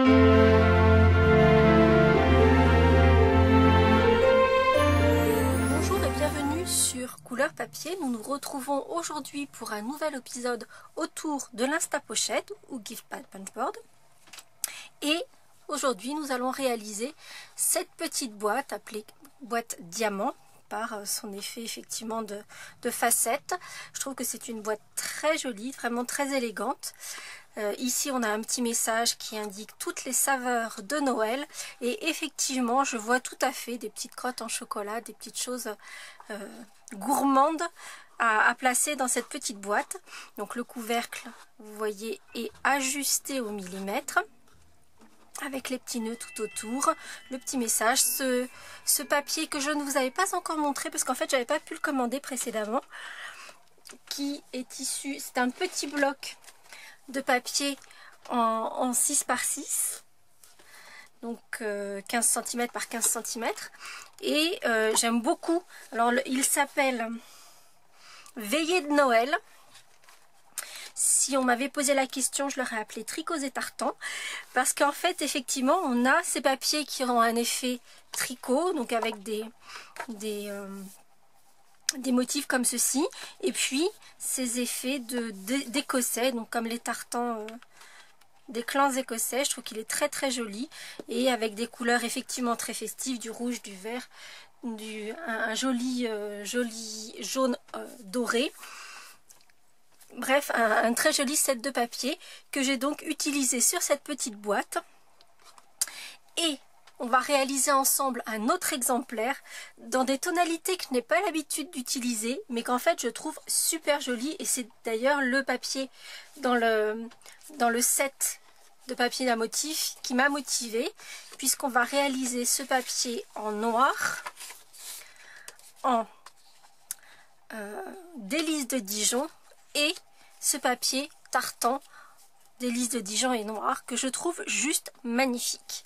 Bonjour et bienvenue sur Couleur Papier. Nous nous retrouvons aujourd'hui pour un nouvel épisode autour de l'Instapochette ou Gift Pad Punchboard. Et aujourd'hui nous allons réaliser cette petite boîte appelée boîte diamant par son effet effectivement de facettes. Je trouve que c'est une boîte très jolie, vraiment très élégante. Ici on a un petit message qui indique toutes les saveurs de Noël et effectivement je vois tout à fait des petites crottes en chocolat, des petites choses gourmandes à placer dans cette petite boîte. Donc le couvercle, vous voyez, est ajusté au millimètre avec les petits nœuds tout autour, le petit message, ce papier que je ne vous avais pas encore montré parce qu'en fait j'avais pas pu le commander précédemment, qui est issu, c'est un petit bloc de papier en 6 par 6, donc 15 cm par 15 cm, et j'aime beaucoup. Alors il s'appelle Veillée de Noël. Si on m'avait posé la question, je l'aurais appelé Tricots et Tartans, parce qu'en fait effectivement on a ces papiers qui ont un effet tricot, donc avec des motifs comme ceci, et puis ces effets d'écossais, donc comme les tartans des clans écossais. Je trouve qu'il est très très joli et avec des couleurs effectivement très festives, du rouge, du vert, un joli jaune doré. Bref, un très joli set de papier que j'ai donc utilisé sur cette petite boîte. Et on va réaliser ensemble un autre exemplaire dans des tonalités que je n'ai pas l'habitude d'utiliser, mais qu'en fait je trouve super joli. Et c'est d'ailleurs le papier dans le set de papier d'un motif qui m'a motivée, puisqu'on va réaliser ce papier en noir, en délice de Dijon, et ce papier tartan délice de Dijon et noir que je trouve juste magnifique.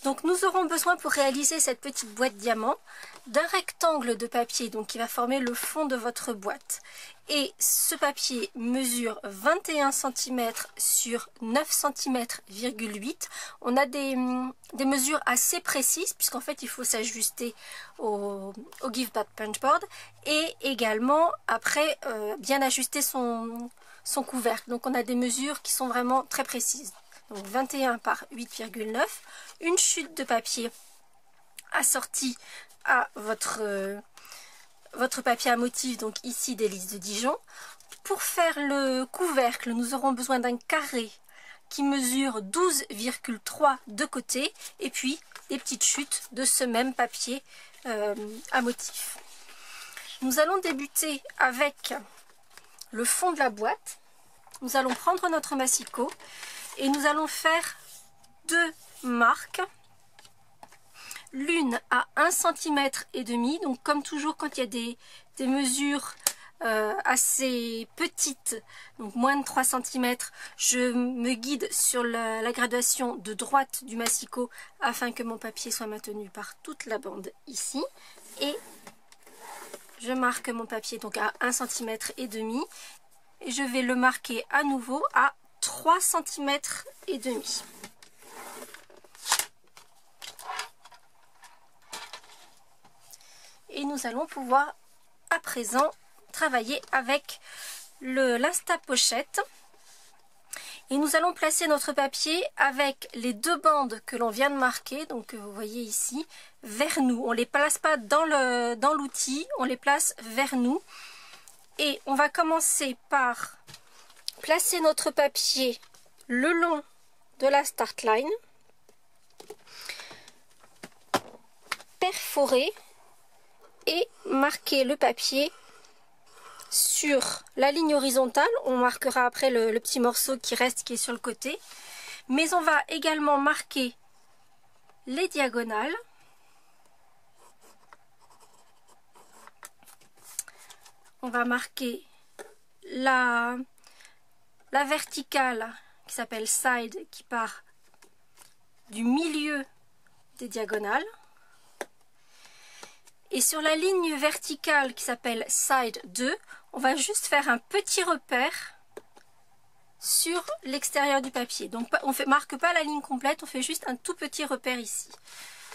Donc nous aurons besoin pour réaliser cette petite boîte diamant d'un rectangle de papier donc qui va former le fond de votre boîte. Et ce papier mesure 21 cm sur 9 cm,8. On a des mesures assez précises puisqu'en fait il faut s'ajuster au Gift Pad Punchboard et également après bien ajuster son couvercle. Donc on a des mesures qui sont vraiment très précises. Donc 21 par 8,9, une chute de papier assortie à votre papier à motif, donc ici délice de Dijon. Pour faire le couvercle, nous aurons besoin d'un carré qui mesure 12,3 de côté et puis des petites chutes de ce même papier à motif. Nous allons débuter avec le fond de la boîte. Nous allons prendre notre massicot et nous allons faire deux marques, l'une à 1,5 cm, donc comme toujours quand il y a des mesures assez petites, donc moins de 3 cm, je me guide sur la gradation de droite du massicot afin que mon papier soit maintenu par toute la bande ici, et je marque mon papier donc à 1,5 cm et je vais le marquer à nouveau à 3 cm et demi. Et nous allons pouvoir à présent travailler avec l'Instapochette. Et nous allons placer notre papier avec les deux bandes que l'on vient de marquer, donc vous voyez ici, vers nous. On ne les place pas dans l'outil, on les place vers nous. Et on va commencer par placer notre papier le long de la start line, perforer et marquer le papier sur la ligne horizontale. On marquera après le petit morceau qui reste, qui est sur le côté. Mais on va également marquer les diagonales. On va marquer la verticale qui s'appelle side, qui part du milieu des diagonales. Et sur la ligne verticale qui s'appelle side 2, on va juste faire un petit repère sur l'extérieur du papier. Donc on ne marque pas la ligne complète, on fait juste un tout petit repère ici.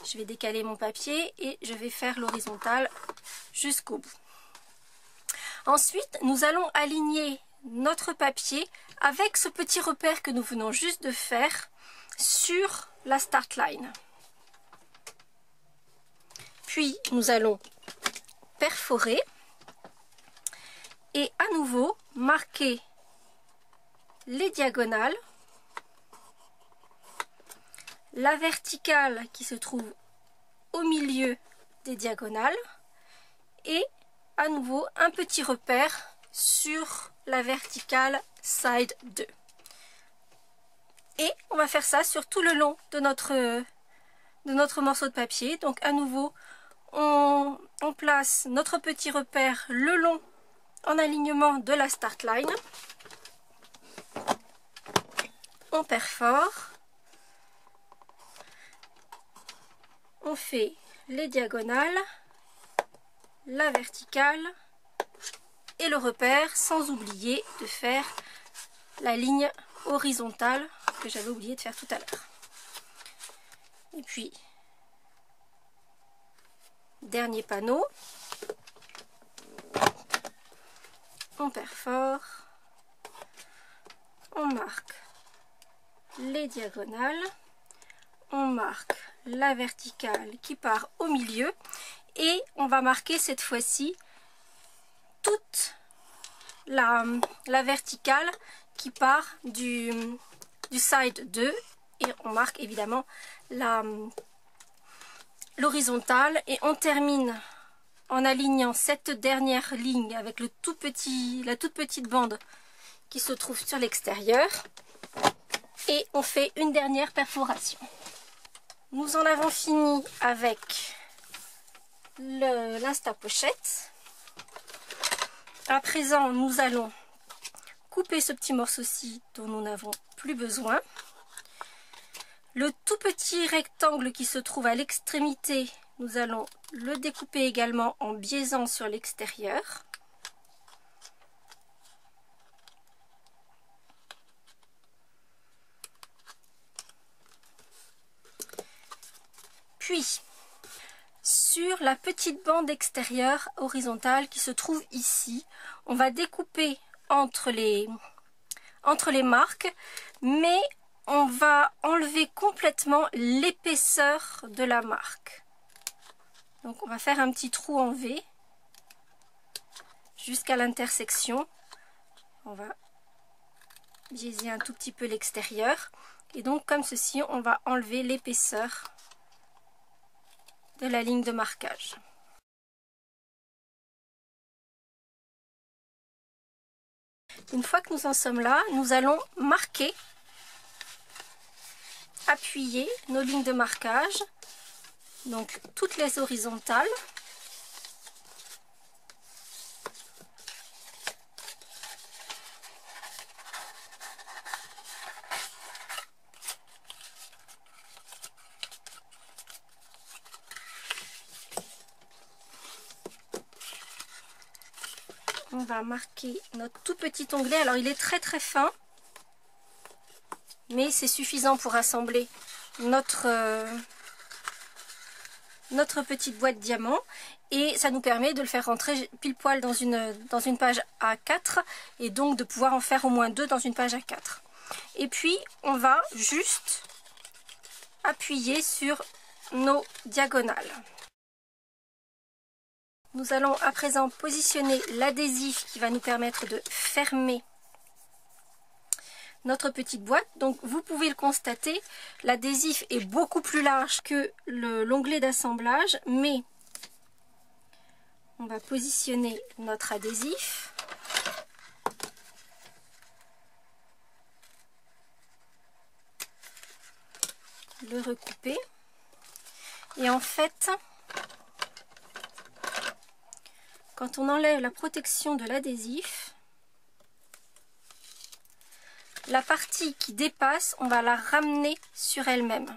Je vais décaler mon papier et je vais faire l'horizontale jusqu'au bout. Ensuite, nous allons aligner notre papier avec ce petit repère que nous venons juste de faire sur la start line. Puis nous allons perforer et à nouveau marquer les diagonales, la verticale qui se trouve au milieu des diagonales et à nouveau un petit repère sur la verticale side 2. Et on va faire ça sur tout le long de notre morceau de papier. Donc à nouveau, on place notre petit repère le long en alignement de la start line. On perfore. On fait les diagonales, la verticale et le repère, sans oublier de faire la ligne horizontale que j'avais oublié de faire tout à l'heure. Et puis, dernier panneau, on perfore, on marque les diagonales, on marque la verticale qui part au milieu et on va marquer cette fois-ci toute la verticale qui part du side 2 et on marque évidemment l'horizontale et on termine en alignant cette dernière ligne avec la toute petite bande qui se trouve sur l'extérieur et on fait une dernière perforation. Nous en avons fini avec l'insta-pochette. À présent, nous allons couper ce petit morceau-ci dont nous n'avons plus besoin. Le tout petit rectangle qui se trouve à l'extrémité, nous allons le découper également en biaisant sur l'extérieur. Puis, sur la petite bande extérieure horizontale qui se trouve ici, on va découper entre les marques, mais on va enlever complètement l'épaisseur de la marque. Donc on va faire un petit trou en V jusqu'à l'intersection. On va biaiser un tout petit peu l'extérieur. Et donc comme ceci, on va enlever l'épaisseur de la ligne de marquage. Une fois que nous en sommes là, nous allons marquer, appuyer nos lignes de marquage, donc toutes les horizontales. On va marquer notre tout petit onglet. Alors il est très fin, mais c'est suffisant pour assembler notre petite boîte diamant. Et ça nous permet de le faire rentrer pile poil dans une page A4 et donc de pouvoir en faire au moins 2 dans une page A4. Et puis on va juste appuyer sur nos diagonales. Nous allons à présent positionner l'adhésif qui va nous permettre de fermer notre petite boîte. Donc vous pouvez le constater, l'adhésif est beaucoup plus large que l'onglet d'assemblage, mais on va positionner notre adhésif. Le recouper. Et en fait, quand on enlève la protection de l'adhésif, la partie qui dépasse, on va la ramener sur elle-même.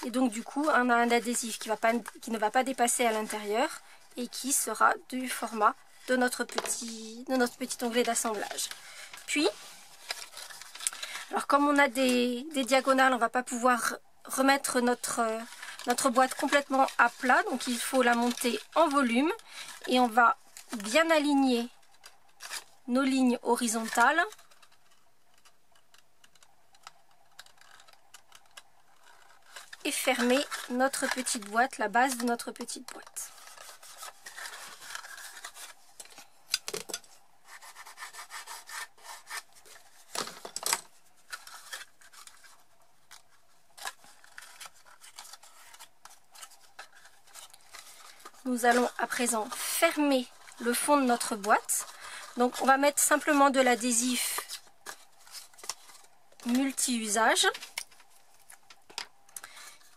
Et donc du coup, on a un adhésif qui ne va pas dépasser à l'intérieur et qui sera du format de notre petit onglet d'assemblage. Puis, Alors comme on a des diagonales, on ne va pas pouvoir remettre notre boîte complètement à plat, donc il faut la monter en volume et on va bien aligner nos lignes horizontales et fermer notre petite boîte, la base de notre petite boîte. Nous allons à présent fermer le fond de notre boîte. Donc on va mettre simplement de l'adhésif multi-usage.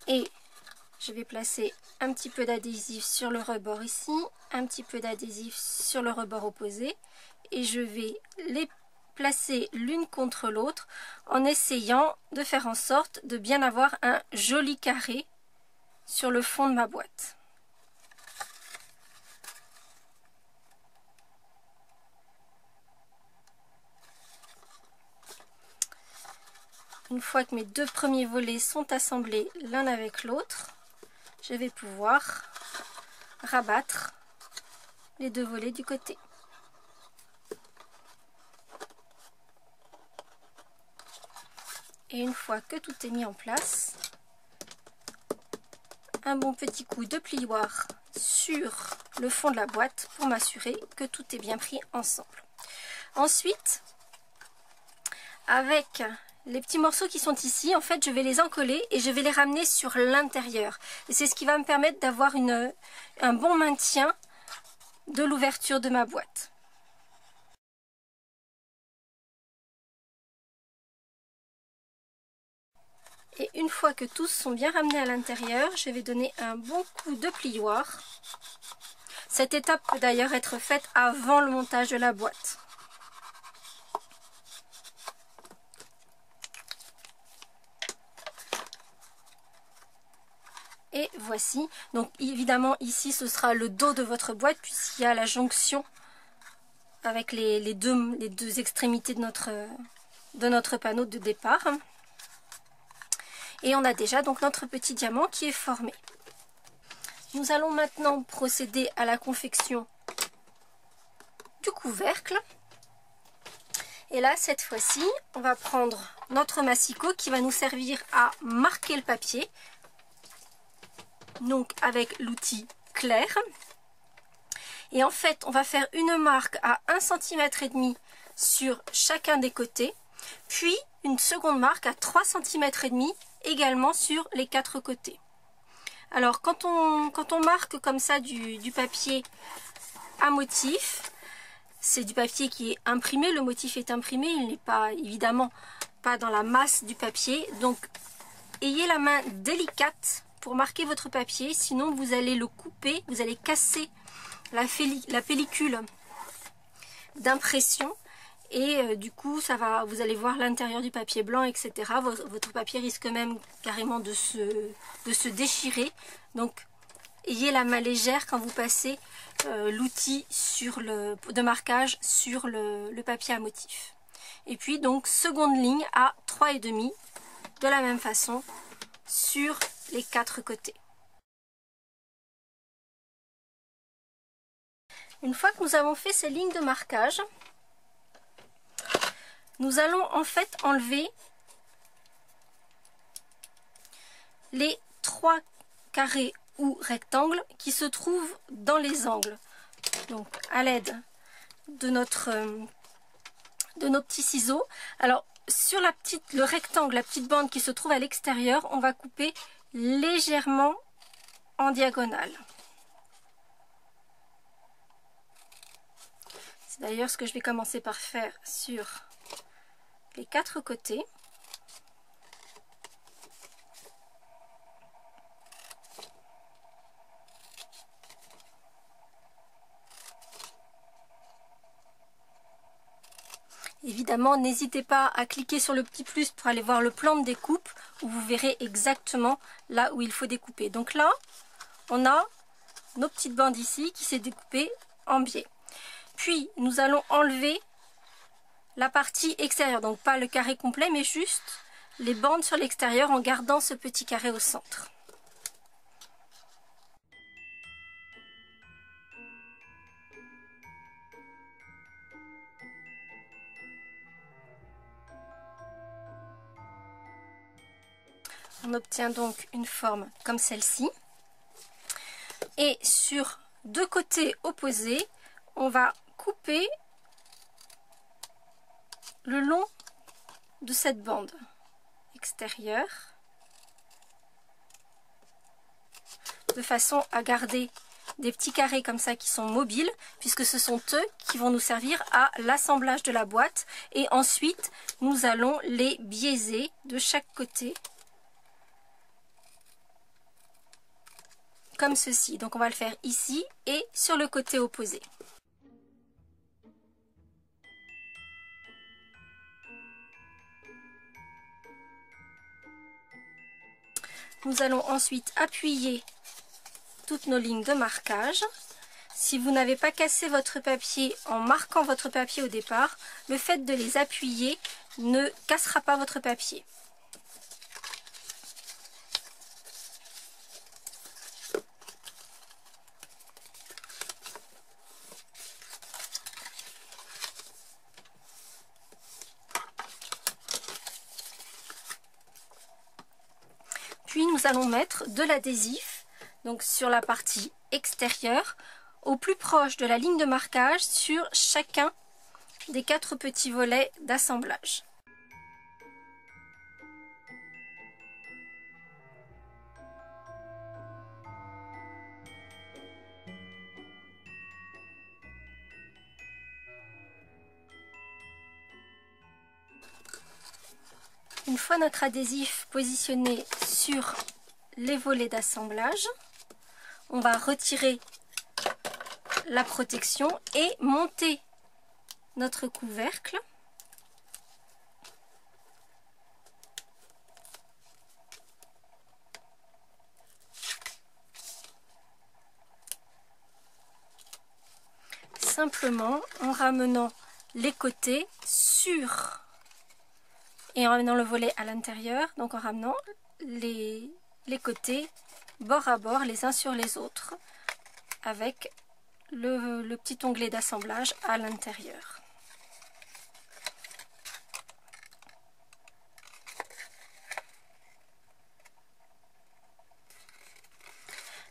Et je vais placer un petit peu d'adhésif sur le rebord ici, un petit peu d'adhésif sur le rebord opposé. Et je vais les placer l'une contre l'autre en essayant de faire en sorte de bien avoir un joli carré sur le fond de ma boîte. Une fois que mes deux premiers volets sont assemblés l'un avec l'autre, je vais pouvoir rabattre les deux volets du côté. Et une fois que tout est mis en place, un bon petit coup de plioir sur le fond de la boîte pour m'assurer que tout est bien pris ensemble. Ensuite, avec les petits morceaux qui sont ici, en fait, je vais les encoller et je vais les ramener sur l'intérieur. Et c'est ce qui va me permettre d'avoir un bon maintien de l'ouverture de ma boîte. Et une fois que tous sont bien ramenés à l'intérieur, je vais donner un bon coup de plioir. Cette étape peut d'ailleurs être faite avant le montage de la boîte. Et voici, donc évidemment ici ce sera le dos de votre boîte puisqu'il y a la jonction avec les deux extrémités de notre panneau de départ. Et on a déjà donc notre petit diamant qui est formé. Nous allons maintenant procéder à la confection du couvercle. Et là cette fois-ci on va prendre notre massicot qui va nous servir à marquer le papier. Donc avec l'outil clair. Et en fait on va faire une marque à 1,5 cm sur chacun des côtés, puis une seconde marque à 3,5 cm également sur les 4 côtés. Alors quand on marque comme ça du papier à motif, c'est du papier qui est imprimé, le motif est imprimé, il n'est pas évidemment pas dans la masse du papier, donc ayez la main délicate pour marquer votre papier, sinon vous allez le couper, vous allez casser la pellicule d'impression et du coup vous allez voir l'intérieur du papier blanc, etc. Votre papier risque même carrément de se déchirer. Donc ayez la main légère quand vous passez l'outil de marquage sur le papier à motif. Et puis donc seconde ligne à 3,5 de la même façon sur les 4 côtés. Une fois que nous avons fait ces lignes de marquage, nous allons en fait enlever les 3 carrés ou rectangles qui se trouvent dans les angles. Donc à l'aide de nos petits ciseaux. Alors sur le rectangle, la petite bande qui se trouve à l'extérieur, on va couper légèrement en diagonale. C'est d'ailleurs ce que je vais commencer par faire sur les 4 côtés. Évidemment, n'hésitez pas à cliquer sur le petit plus pour aller voir le plan de découpe où vous verrez exactement là où il faut découper. Donc là, on a nos petites bandes ici qui s'est découpées en biais. Puis, nous allons enlever la partie extérieure, donc pas le carré complet, mais juste les bandes sur l'extérieur en gardant ce petit carré au centre. On obtient donc une forme comme celle-ci. Et sur deux côtés opposés, on va couper le long de cette bande extérieure de façon à garder des petits carrés comme ça qui sont mobiles, puisque ce sont eux qui vont nous servir à l'assemblage de la boîte. Et ensuite, nous allons les biaiser de chaque côté comme ceci. Donc on va le faire ici et sur le côté opposé. Nous allons ensuite appuyer toutes nos lignes de marquage. Si vous n'avez pas cassé votre papier en marquant votre papier au départ, le fait de les appuyer ne cassera pas votre papier. Puis nous allons mettre de l'adhésif, donc sur la partie extérieure, au plus proche de la ligne de marquage sur chacun des 4 petits volets d'assemblage. Une fois notre adhésif positionné sur les volets d'assemblage, on va retirer la protection et monter notre couvercle. Simplement en ramenant les côtés sur et en ramenant le volet à l'intérieur, donc en ramenant les côtés bord à bord les uns sur les autres avec le petit onglet d'assemblage à l'intérieur.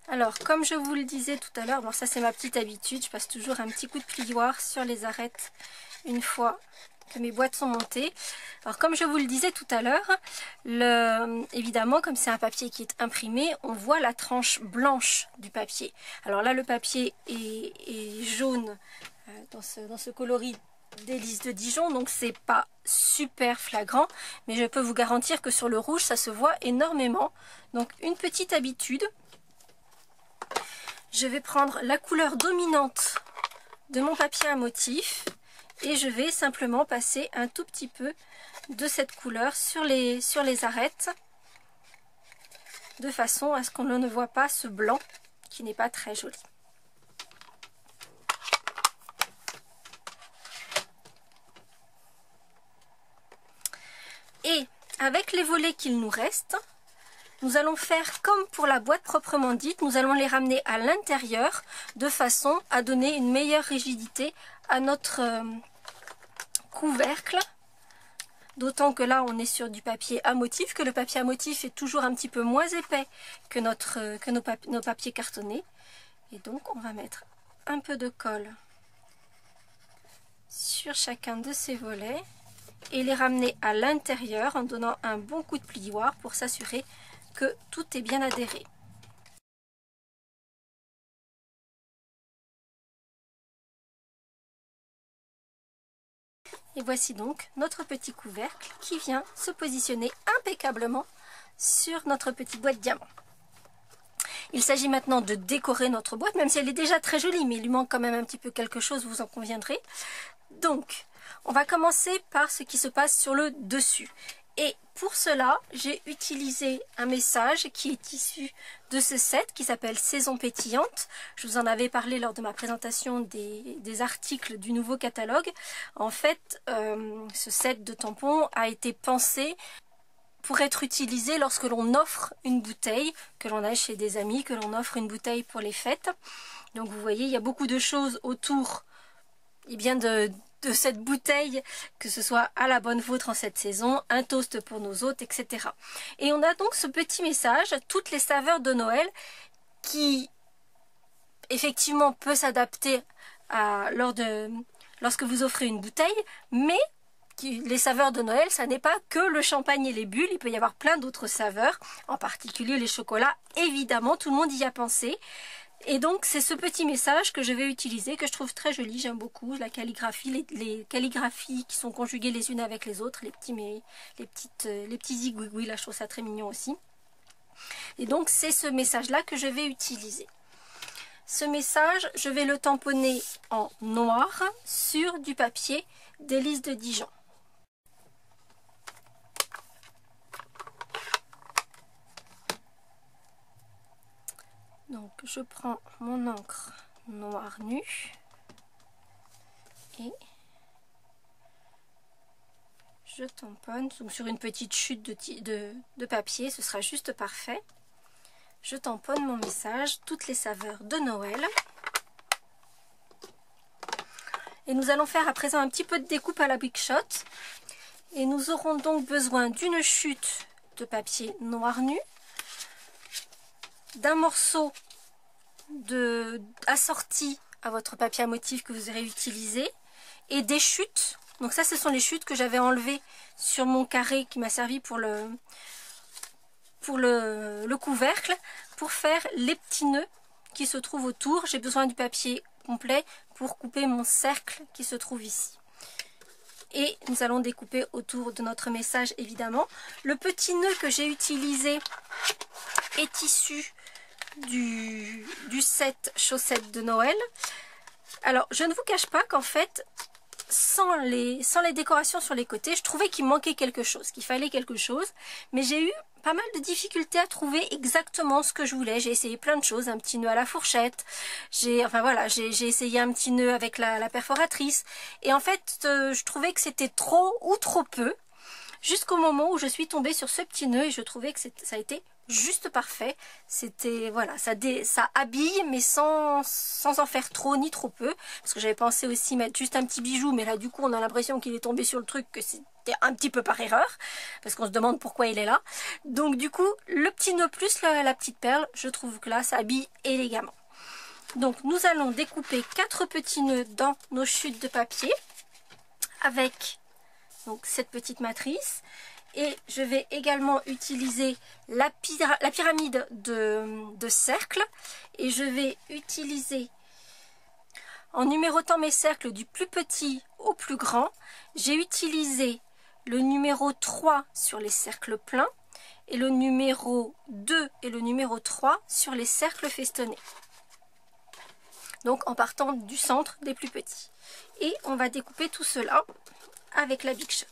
Alors, comme je vous le disais tout à l'heure, bon ça c'est ma petite habitude, je passe toujours un petit coup de plioir sur les arêtes une fois que mes boîtes sont montées. Alors comme je vous le disais tout à l'heure, évidemment comme c'est un papier qui est imprimé, on voit la tranche blanche du papier. Alors là le papier est jaune dans ce coloris des lys de Dijon, donc c'est pas super flagrant, mais je peux vous garantir que sur le rouge ça se voit énormément. Donc une petite habitude, je vais prendre la couleur dominante de mon papier à motif et je vais simplement passer un tout petit peu de cette couleur sur les arêtes de façon à ce qu'on ne voit pas ce blanc qui n'est pas très joli. Et avec les volets qu'il nous reste, nous allons faire comme pour la boîte proprement dite, nous allons les ramener à l'intérieur de façon à donner une meilleure rigidité à notre couvercle. D'autant que là on est sur du papier à motif, que le papier à motif est toujours un petit peu moins épais que nos papiers cartonnés. Et donc on va mettre un peu de colle sur chacun de ces volets et les ramener à l'intérieur en donnant un bon coup de plioir pour s'assurer que tout est bien adhéré. Et voici donc notre petit couvercle qui vient se positionner impeccablement sur notre petite boîte diamant. Il s'agit maintenant de décorer notre boîte, même si elle est déjà très jolie, mais il lui manque quand même un petit peu quelque chose, vous en conviendrez. Donc, on va commencer par ce qui se passe sur le dessus. Et pour cela, j'ai utilisé un message qui est issu de ce set qui s'appelle Saison pétillante. Je vous en avais parlé lors de ma présentation des articles du nouveau catalogue. En fait, ce set de tampons a été pensé pour être utilisé lorsque l'on offre une bouteille, que l'on a chez des amis, que l'on offre une bouteille pour les fêtes. Donc vous voyez, il y a beaucoup de choses autour de cette bouteille, que ce soit à la bonne vôtre en cette saison, un toast pour nos hôtes, etc. Et on a donc ce petit message, toutes les saveurs de Noël, qui effectivement peut s'adapter lorsque vous offrez une bouteille, mais les saveurs de Noël, ça n'est pas que le champagne et les bulles, il peut y avoir plein d'autres saveurs, en particulier les chocolats, évidemment, tout le monde y a pensé. Et donc c'est ce petit message que je vais utiliser, que je trouve très joli, j'aime beaucoup, la calligraphie, les calligraphies qui sont conjuguées les unes avec les autres, les petits zigouigouis, là je trouve ça très mignon aussi. Et donc c'est ce message-là que je vais utiliser. Ce message, je vais le tamponner en noir sur du papier d'Élise de Dijon. Donc je prends mon encre noire nue et je tamponne donc sur une petite chute de papier, ce sera juste parfait. Je tamponne mon message, toutes les saveurs de Noël. Et nous allons faire à présent un petit peu de découpe à la Big Shot. Et nous aurons donc besoin d'une chute de papier noir nu, d'un morceau assorti à votre papier à motif que vous aurez utilisé et des chutes. Donc ça, ce sont les chutes que j'avais enlevées sur mon carré qui m'a servi pour le couvercle, pour faire les petits nœuds qui se trouvent autour. J'ai besoin du papier complet pour couper mon cercle qui se trouve ici. Et nous allons découper autour de notre message évidemment. Le petit nœud que j'ai utilisé est issu du set chaussettes de Noël. Alors je ne vous cache pas qu'en fait sans les décorations sur les côtés, je trouvais qu'il manquait quelque chose, qu'il fallait quelque chose, mais j'ai eu pas mal de difficultés à trouver exactement ce que je voulais. J'ai essayé plein de choses, un petit nœud à la fourchette, j'ai essayé un petit nœud avec la perforatrice, et en fait je trouvais que c'était trop ou trop peu, jusqu'au moment où je suis tombée sur ce petit nœud et je trouvais que ça a été juste parfait. C'était voilà, ça habille mais sans en faire trop ni trop peu, parce que j'avais pensé aussi mettre juste un petit bijou, mais là du coup on a l'impression qu'il est tombé sur le truc, que c'était un petit peu par erreur, parce qu'on se demande pourquoi il est là. Donc du coup le petit nœud plus la petite perle, je trouve que là ça habille élégamment. Donc nous allons découper 4 petits nœuds dans nos chutes de papier avec donc cette petite matrice. Et je vais également utiliser la pyramide de cercles. Et je vais utiliser, en numérotant mes cercles du plus petit au plus grand, j'ai utilisé le numéro 3 sur les cercles pleins et le numéro 2 et le numéro 3 sur les cercles festonnés. Donc en partant du centre des plus petits. Et on va découper tout cela avec la Big Shot.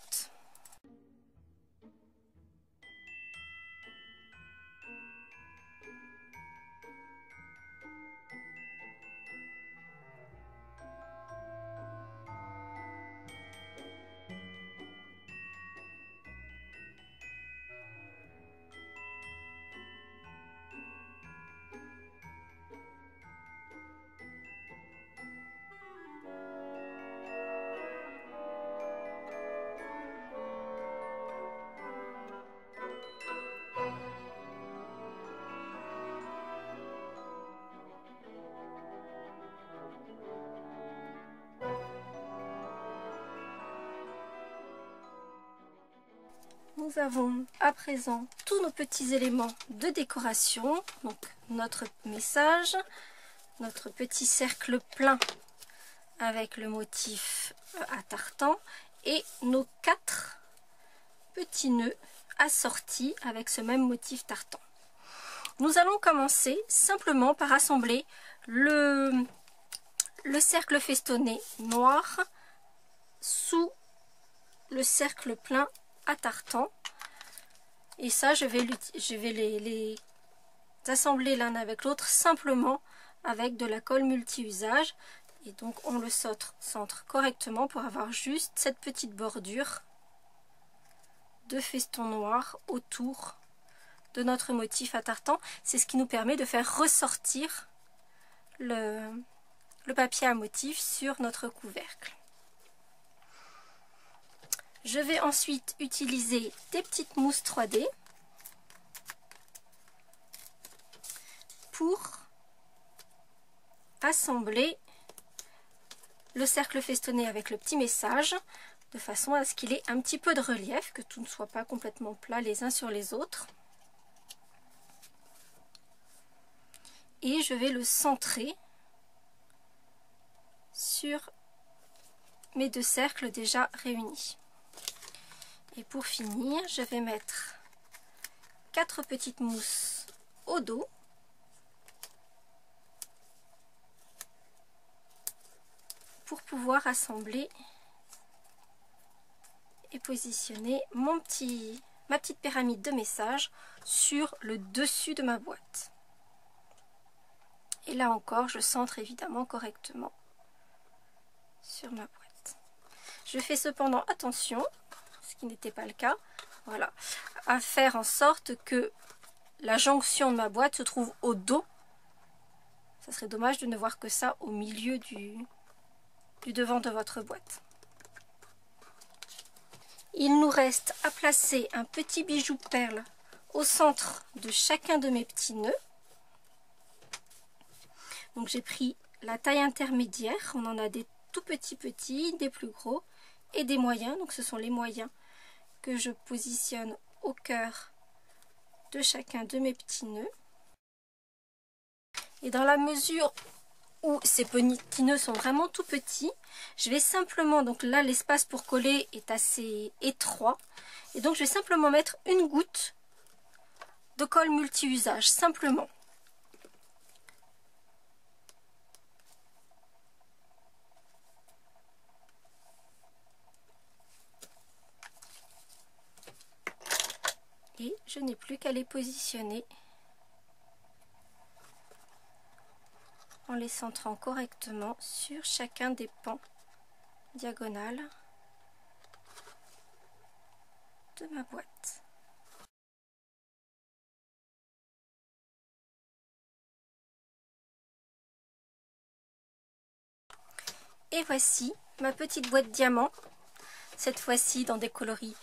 Nous avons à présent tous nos petits éléments de décoration, donc notre message, notre petit cercle plein avec le motif à tartan et nos 4 petits nœuds assortis avec ce même motif tartan. Nous allons commencer simplement par assembler le cercle festonné noir sous le cercle plein à tartan Et ça, je vais les assembler l'un avec l'autre simplement avec de la colle multi-usage. Et donc on le centre correctement pour avoir juste cette petite bordure de feston noir autour de notre motif à tartan. C'est ce qui nous permet de faire ressortir le papier à motif sur notre couvercle. Je vais ensuite utiliser des petites mousses 3D pour assembler le cercle festonné avec le petit message, de façon à ce qu'il ait un petit peu de relief, que tout ne soit pas complètement plat les uns sur les autres. Et je vais le centrer sur mes deux cercles déjà réunis. Et pour finir, je vais mettre 4 petites mousses au dos. Pour pouvoir assembler et positionner ma petite pyramide de messages sur le dessus de ma boîte. Et là encore, je centre évidemment correctement sur ma boîte. Je fais cependant attention, ce qui n'était pas le cas, voilà, à faire en sorte que la jonction de ma boîte se trouve au dos. Ça serait dommage de ne voir que ça au milieu du devant de votre boîte. Il nous reste à placer un petit bijou perle au centre de chacun de mes petits nœuds. Donc j'ai pris la taille intermédiaire, on en a des tout petits, des plus gros et des moyens. Donc ce sont les moyens que je positionne au cœur de chacun de mes petits nœuds. Et dans la mesure où ces petits nœuds sont vraiment tout petits, je vais simplement, donc là l'espace pour coller est assez étroit, et donc je vais simplement mettre une goutte de colle multi-usage, simplement. Et je n'ai plus qu'à les positionner en les centrant correctement sur chacun des pans diagonales de ma boîte. Et voici ma petite boîte diamant, cette fois-ci dans des coloris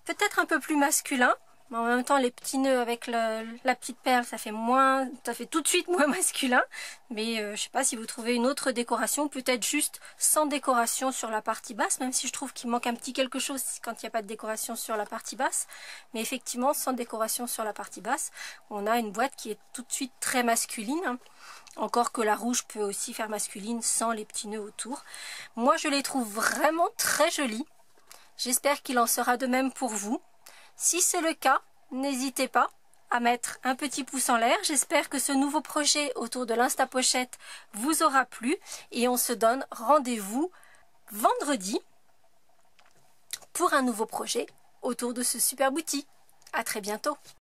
peut-être un peu plus masculins. Mais en même temps, les petits nœuds avec la petite perle, ça fait tout de suite moins masculin. Mais je ne sais pas si vous trouvez une autre décoration, peut-être juste sans décoration sur la partie basse, même si je trouve qu'il manque un petit quelque chose quand il n'y a pas de décoration sur la partie basse. Mais effectivement, sans décoration sur la partie basse, on a une boîte qui est tout de suite très masculine. Encore que la rouge peut aussi faire masculine sans les petits nœuds autour. Moi, je les trouve vraiment très jolies. J'espère qu'il en sera de même pour vous. Si c'est le cas, n'hésitez pas à mettre un petit pouce en l'air. J'espère que ce nouveau projet autour de l'Instapochette vous aura plu. Et on se donne rendez-vous vendredi pour un nouveau projet autour de ce super outil. À très bientôt.